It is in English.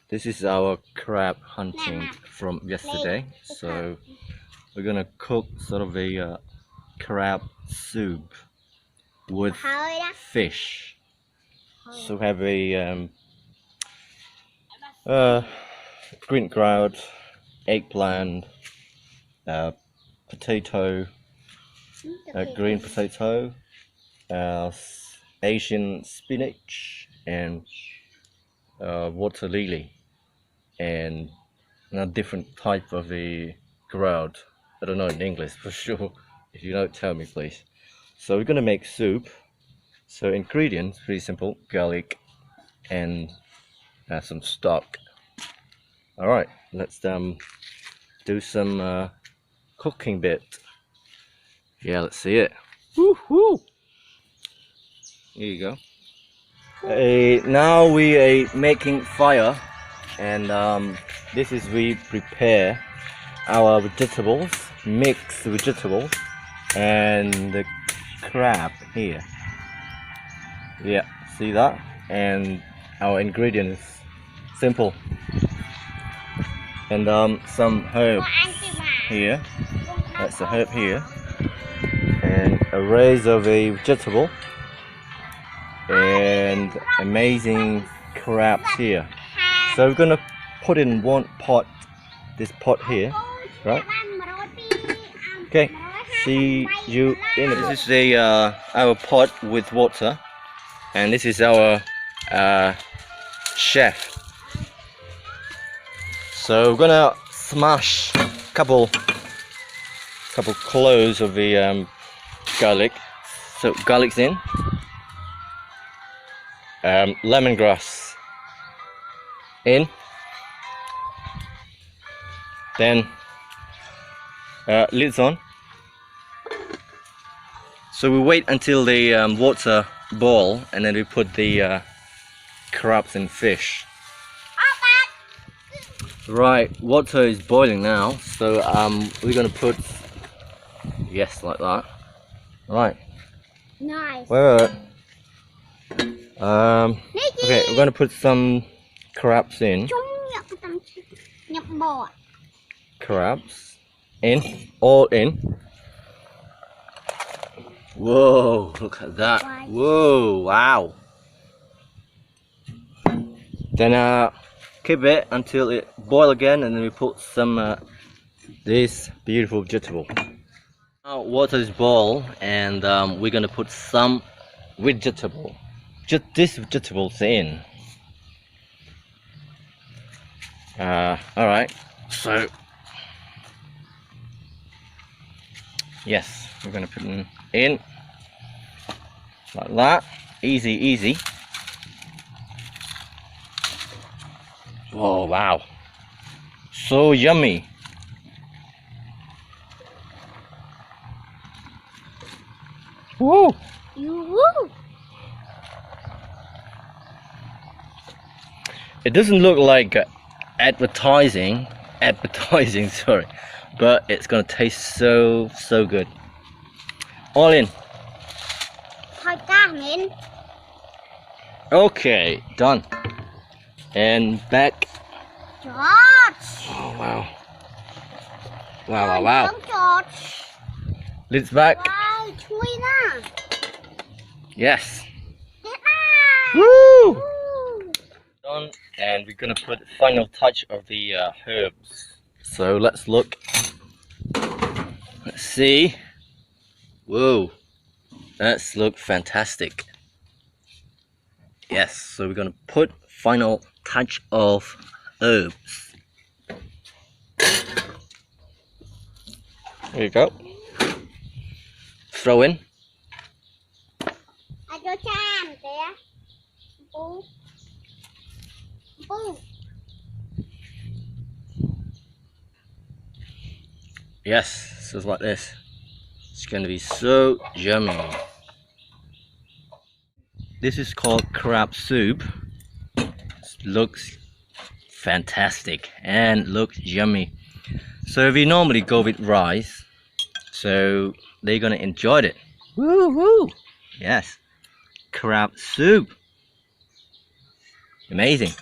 This is our crab hunting from yesterday. So we're gonna cook sort of a crab soup with fish. So have a green ground, eggplant, potato, green potato, Asian spinach, and water lily, and a different type of a ground. I don't know in English for sure. If you know, tell me please. So we're gonna make soup. So ingredients pretty simple: garlic and some stock. All right, let's do some cooking bit. Yeah, let's see it. Woo-hoo! Here you go. Now we are making fire, and this is we prepare our vegetables, mixed vegetables, and the crab here. Yeah, see that? And our ingredients simple, and some herbs here. That's the herb here, and arrays of a vegetable, and amazing crabs here. So we're gonna put in one pot, this pot here, right? Okay, see you in a bit. This is our pot with water, and this is our chef. So we're gonna smash a couple cloves of the garlic. So garlic's in, lemongrass in, then lids on. So we wait until the water boil, and then we put the crabs and fish. Right, water is boiling now, so we're gonna put, yes, like that. Right. Nice. Wait. Okay, we're gonna put some crabs in. Crabs in, all in. Whoa, look at that. Whoa, wow. Then keep it until it boil again, and then we put some this beautiful vegetable. Now water is boiled, and we're gonna put some vegetable. Just this vegetables in. All right. So yes, we're gonna put it in like that. Easy, easy. Oh wow, so yummy. Woo! Woo! It doesn't look like advertising, sorry, but it's gonna taste so good. All in. Okay, done. And back. Oh wow. Wow. Lids back. Yes. Woo! Done. And we're gonna put the final touch of the herbs. So let's look. Let's see. Whoa. That's look fantastic. Yes, so we're gonna put final touch of herbs. There you go. Throw in. Yes, just like this. It's gonna be so yummy. This is called crab soup. It looks fantastic and looks yummy. So we normally go with rice, so they're gonna enjoy it. Woo woo! Yes, crab soup. Amazing.